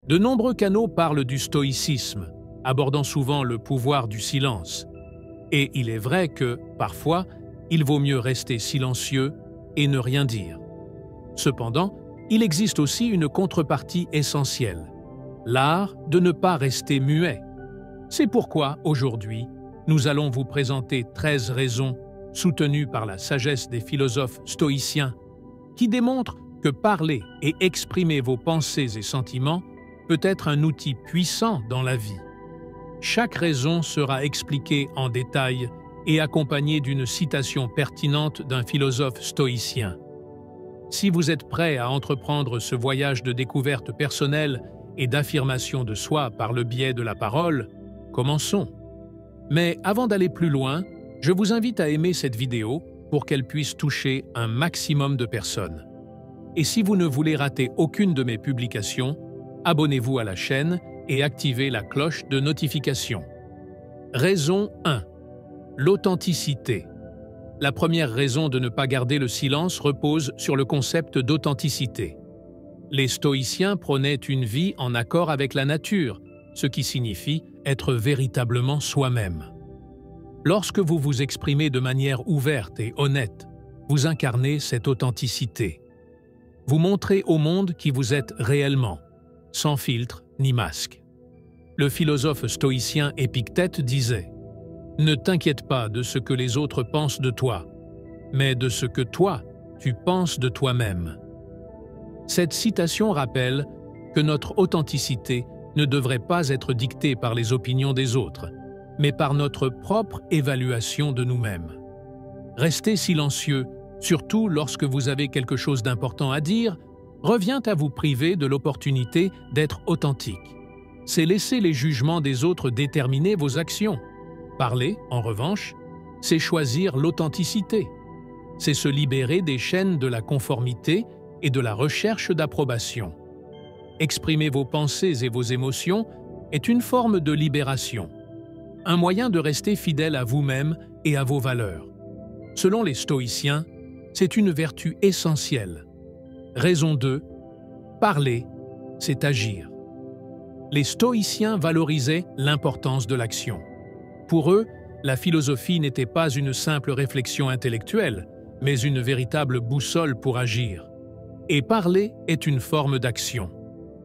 De nombreux canaux parlent du stoïcisme, abordant souvent le pouvoir du silence. Et il est vrai que, parfois, il vaut mieux rester silencieux et ne rien dire. Cependant, il existe aussi une contrepartie essentielle, l'art de ne pas rester muet. C'est pourquoi, aujourd'hui, nous allons vous présenter 13 raisons, soutenues par la sagesse des philosophes stoïciens, qui démontrent que parler et exprimer vos pensées et sentiments peut être un outil puissant dans la vie. Chaque raison sera expliquée en détail et accompagnée d'une citation pertinente d'un philosophe stoïcien. Si vous êtes prêt à entreprendre ce voyage de découverte personnelle et d'affirmation de soi par le biais de la parole, commençons. Mais avant d'aller plus loin, je vous invite à aimer cette vidéo pour qu'elle puisse toucher un maximum de personnes. Et si vous ne voulez rater aucune de mes publications, abonnez-vous à la chaîne et activez la cloche de notification. Raison 1. L'authenticité. La première raison de ne pas garder le silence repose sur le concept d'authenticité. Les stoïciens prônaient une vie en accord avec la nature, ce qui signifie être véritablement soi-même. Lorsque vous vous exprimez de manière ouverte et honnête, vous incarnez cette authenticité. Vous montrez au monde qui vous êtes réellement, sans filtre ni masque. Le philosophe stoïcien Épictète disait « Ne t'inquiète pas de ce que les autres pensent de toi, mais de ce que toi, tu penses de toi-même. » Cette citation rappelle que notre authenticité ne devrait pas être dictée par les opinions des autres, mais par notre propre évaluation de nous-mêmes. Rester silencieux, surtout lorsque vous avez quelque chose d'important à dire, revient à vous priver de l'opportunité d'être authentique. C'est laisser les jugements des autres déterminer vos actions. Parler, en revanche, c'est choisir l'authenticité. C'est se libérer des chaînes de la conformité et de la recherche d'approbation. Exprimer vos pensées et vos émotions est une forme de libération, un moyen de rester fidèle à vous-même et à vos valeurs. Selon les stoïciens, c'est une vertu essentielle. Raison 2. Parler, c'est agir. Les stoïciens valorisaient l'importance de l'action. Pour eux, la philosophie n'était pas une simple réflexion intellectuelle, mais une véritable boussole pour agir. Et parler est une forme d'action.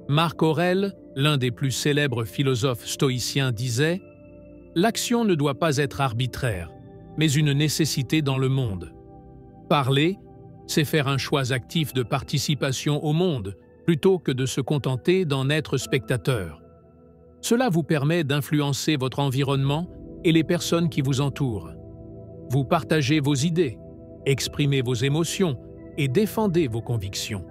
Marc Aurèle, l'un des plus célèbres philosophes stoïciens, disait « L'action ne doit pas être arbitraire, mais une nécessité dans le monde. Parler, c'est faire un choix actif de participation au monde, plutôt que de se contenter d'en être spectateur. Cela vous permet d'influencer votre environnement et les personnes qui vous entourent. Vous partagez vos idées, exprimez vos émotions et défendez vos convictions.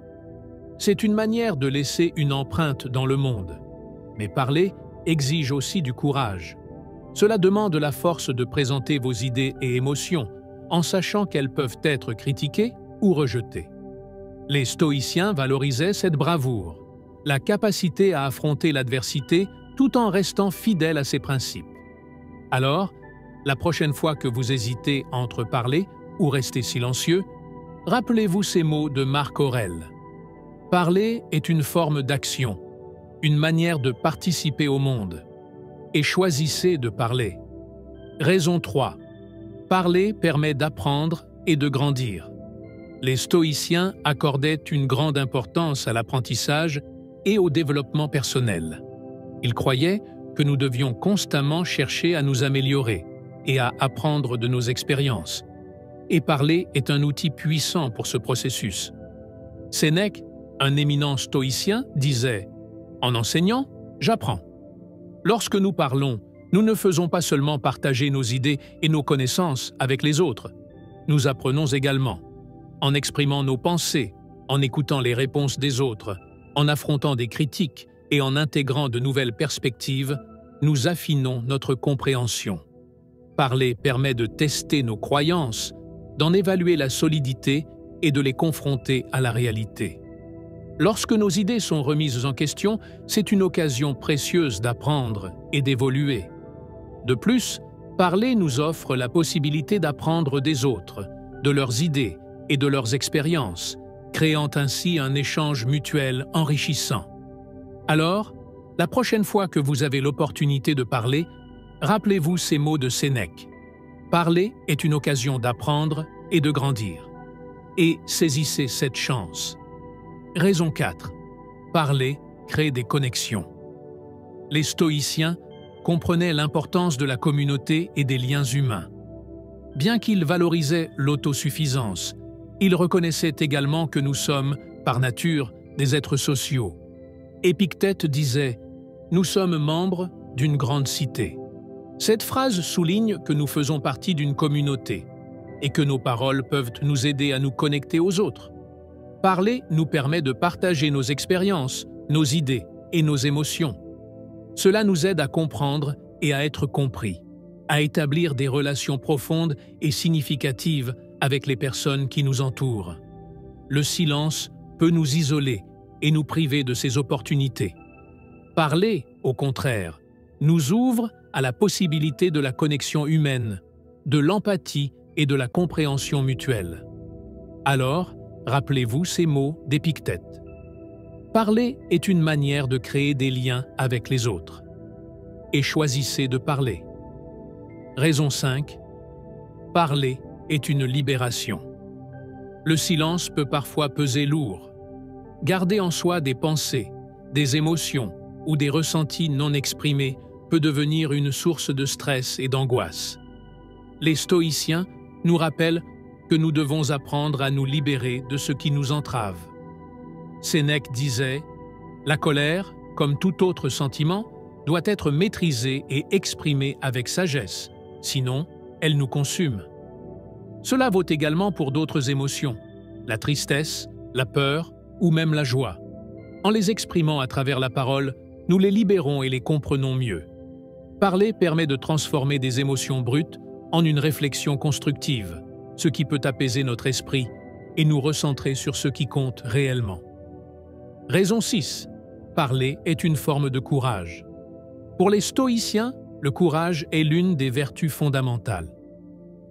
C'est une manière de laisser une empreinte dans le monde. Mais parler exige aussi du courage. Cela demande la force de présenter vos idées et émotions, en sachant qu'elles peuvent être critiquées ou rejetées. Les stoïciens valorisaient cette bravoure, la capacité à affronter l'adversité tout en restant fidèle à ses principes. Alors, la prochaine fois que vous hésitez entre parler ou rester silencieux, rappelez-vous ces mots de Marc Aurèle. Parler est une forme d'action, une manière de participer au monde. Et choisissez de parler. Raison 3. Parler permet d'apprendre et de grandir. Les stoïciens accordaient une grande importance à l'apprentissage et au développement personnel. Ils croyaient que nous devions constamment chercher à nous améliorer et à apprendre de nos expériences. Et parler est un outil puissant pour ce processus. Sénèque, un éminent stoïcien, disait « En enseignant, j'apprends ». Lorsque nous parlons, nous ne faisons pas seulement partager nos idées et nos connaissances avec les autres. Nous apprenons également, en exprimant nos pensées, en écoutant les réponses des autres, en affrontant des critiques et en intégrant de nouvelles perspectives, nous affinons notre compréhension. Parler permet de tester nos croyances, d'en évaluer la solidité et de les confronter à la réalité. Lorsque nos idées sont remises en question, c'est une occasion précieuse d'apprendre et d'évoluer. De plus, parler nous offre la possibilité d'apprendre des autres, de leurs idées et de leurs expériences, créant ainsi un échange mutuel enrichissant. Alors, La prochaine fois que vous avez l'opportunité de parler, rappelez-vous ces mots de Sénèque. Parler est une occasion d'apprendre et de grandir. Et saisissez cette chance. Raison 4. Parler crée des connexions. Les stoïciens comprenaient l'importance de la communauté et des liens humains. Bien qu'ils valorisaient l'autosuffisance, ils reconnaissaient également que nous sommes, par nature, des êtres sociaux. Épictète disait « Nous sommes membres d'une grande cité ». Cette phrase souligne que nous faisons partie d'une communauté et que nos paroles peuvent nous aider à nous connecter aux autres. Parler nous permet de partager nos expériences, nos idées et nos émotions. Cela nous aide à comprendre et à être compris, à établir des relations profondes et significatives avec les personnes qui nous entourent. Le silence peut nous isoler et nous priver de ces opportunités. Parler, au contraire, nous ouvre à la possibilité de la connexion humaine, de l'empathie et de la compréhension mutuelle. Alors, rappelez-vous ces mots d'Épictète. Parler est une manière de créer des liens avec les autres. Et choisissez de parler. Raison 5. Parler est une libération. Le silence peut parfois peser lourd. Garder en soi des pensées, des émotions ou des ressentis non exprimés peut devenir une source de stress et d'angoisse. Les stoïciens nous rappellent que nous devons apprendre à nous libérer de ce qui nous entrave. Sénèque disait « La colère, comme tout autre sentiment, doit être maîtrisée et exprimée avec sagesse, sinon elle nous consume. » Cela vaut également pour d'autres émotions, la tristesse, la peur ou même la joie. En les exprimant à travers la parole, nous les libérons et les comprenons mieux. Parler permet de transformer des émotions brutes en une réflexion constructive, ce qui peut apaiser notre esprit et nous recentrer sur ce qui compte réellement. Raison 6. Parler est une forme de courage. Pour les stoïciens, le courage est l'une des vertus fondamentales.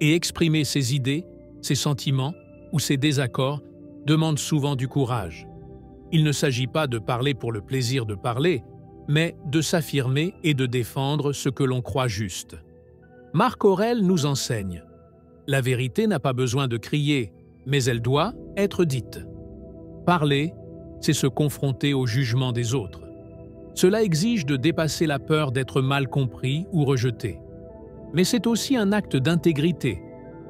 Et exprimer ses idées, ses sentiments ou ses désaccords demande souvent du courage. Il ne s'agit pas de parler pour le plaisir de parler, mais de s'affirmer et de défendre ce que l'on croit juste. Marc Aurèle nous enseigne « La vérité n'a pas besoin de crier, mais elle doit être dite. » Parler, c'est se confronter au jugement des autres. Cela exige de dépasser la peur d'être mal compris ou rejeté. Mais c'est aussi un acte d'intégrité,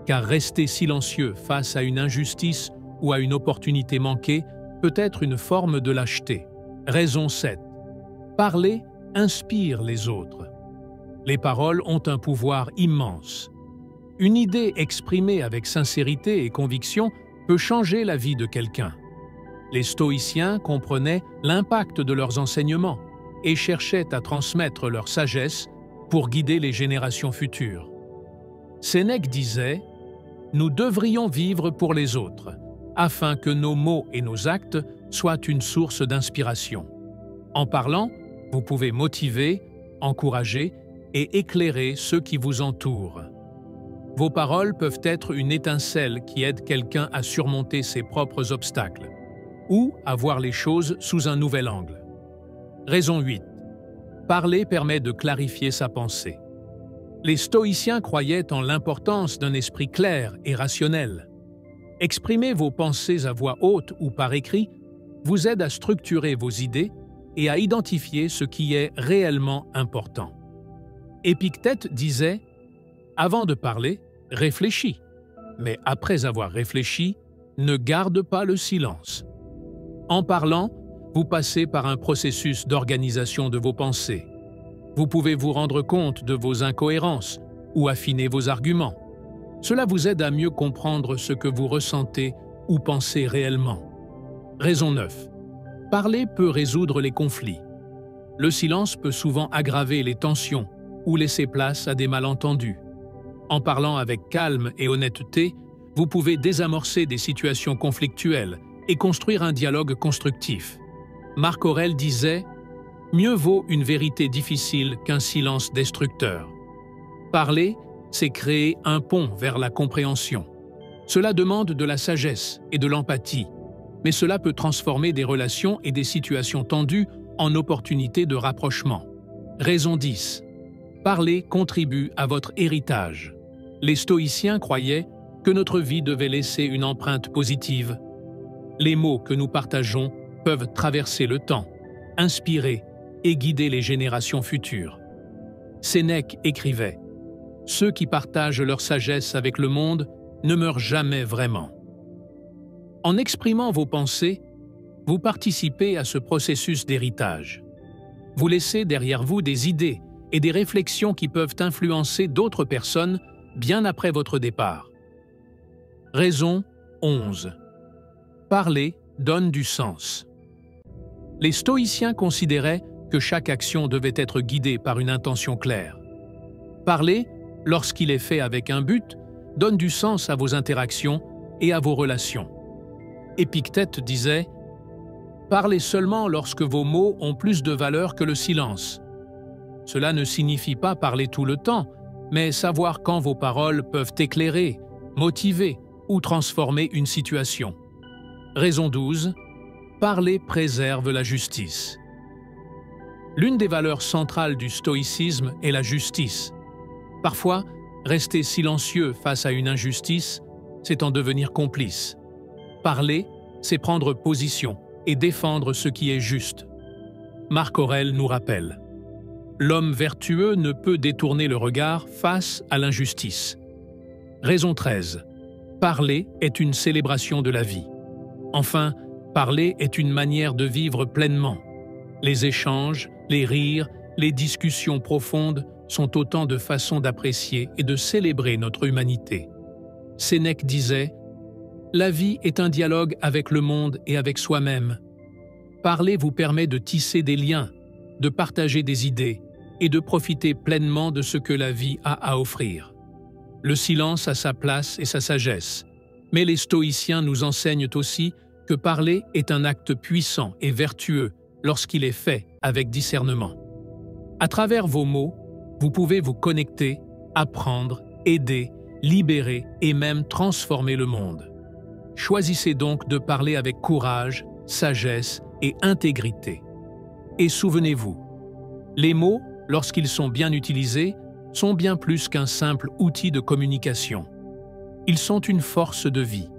car rester silencieux face à une injustice ou à une opportunité manquée peut être une forme de lâcheté. Raison 7. Parler inspire les autres. Les paroles ont un pouvoir immense. Une idée exprimée avec sincérité et conviction peut changer la vie de quelqu'un. Les stoïciens comprenaient l'impact de leurs enseignements et cherchaient à transmettre leur sagesse pour guider les générations futures. Sénèque disait « Nous devrions vivre pour les autres, afin que nos mots et nos actes soient une source d'inspiration. En parlant, vous pouvez motiver, encourager et éclairer ceux qui vous entourent. Vos paroles peuvent être une étincelle qui aide quelqu'un à surmonter ses propres obstacles ou à voir les choses sous un nouvel angle. Raison 8. Parler permet de clarifier sa pensée. Les stoïciens croyaient en l'importance d'un esprit clair et rationnel. Exprimer vos pensées à voix haute ou par écrit vous aide à structurer vos idées et à identifier ce qui est réellement important. Épictète disait « Avant de parler, réfléchis, mais après avoir réfléchi, ne garde pas le silence. » En parlant, vous passez par un processus d'organisation de vos pensées. Vous pouvez vous rendre compte de vos incohérences ou affiner vos arguments. Cela vous aide à mieux comprendre ce que vous ressentez ou pensez réellement. Raison 9. Parler peut résoudre les conflits. Le silence peut souvent aggraver les tensions ou laisser place à des malentendus. En parlant avec calme et honnêteté, vous pouvez désamorcer des situations conflictuelles et construire un dialogue constructif. Marc Aurèle disait « Mieux vaut une vérité difficile qu'un silence destructeur. » Parler, c'est créer un pont vers la compréhension. Cela demande de la sagesse et de l'empathie, mais cela peut transformer des relations et des situations tendues en opportunité de rapprochement. Raison 10. Parler contribue à votre héritage. Les stoïciens croyaient que notre vie devait laisser une empreinte positive. Les mots que nous partageons peuvent traverser le temps, inspirer et guider les générations futures. Sénèque écrivait « Ceux qui partagent leur sagesse avec le monde ne meurent jamais vraiment ». En exprimant vos pensées, vous participez à ce processus d'héritage. Vous laissez derrière vous des idées et des réflexions qui peuvent influencer d'autres personnes bien après votre départ. Raison 11. Parler donne du sens. Les stoïciens considéraient que chaque action devait être guidée par une intention claire. Parler, lorsqu'il est fait avec un but, donne du sens à vos interactions et à vos relations. Épictète disait « Parlez seulement lorsque vos mots ont plus de valeur que le silence ». Cela ne signifie pas parler tout le temps, mais savoir quand vos paroles peuvent éclairer, motiver ou transformer une situation. Raison 12. Parler préserve la justice. L'une des valeurs centrales du stoïcisme est la justice. Parfois, rester silencieux face à une injustice, c'est en devenir complice. Parler, c'est prendre position et défendre ce qui est juste. Marc Aurèle nous rappelle « L'homme vertueux ne peut détourner le regard face à l'injustice ». Raison 13. Parler est une célébration de la vie. Enfin, parler est une manière de vivre pleinement. Les échanges, les rires, les discussions profondes sont autant de façons d'apprécier et de célébrer notre humanité. Sénèque disait « La vie est un dialogue avec le monde et avec soi-même. Parler vous permet de tisser des liens, de partager des idées et de profiter pleinement de ce que la vie a à offrir. Le silence a sa place et sa sagesse, mais les stoïciens nous enseignent aussi que parler est un acte puissant et vertueux lorsqu'il est fait avec discernement. À travers vos mots, vous pouvez vous connecter, apprendre, aider, libérer et même transformer le monde. Choisissez donc de parler avec courage, sagesse et intégrité. Et souvenez-vous, les mots, lorsqu'ils sont bien utilisés, sont bien plus qu'un simple outil de communication. Ils sont une force de vie.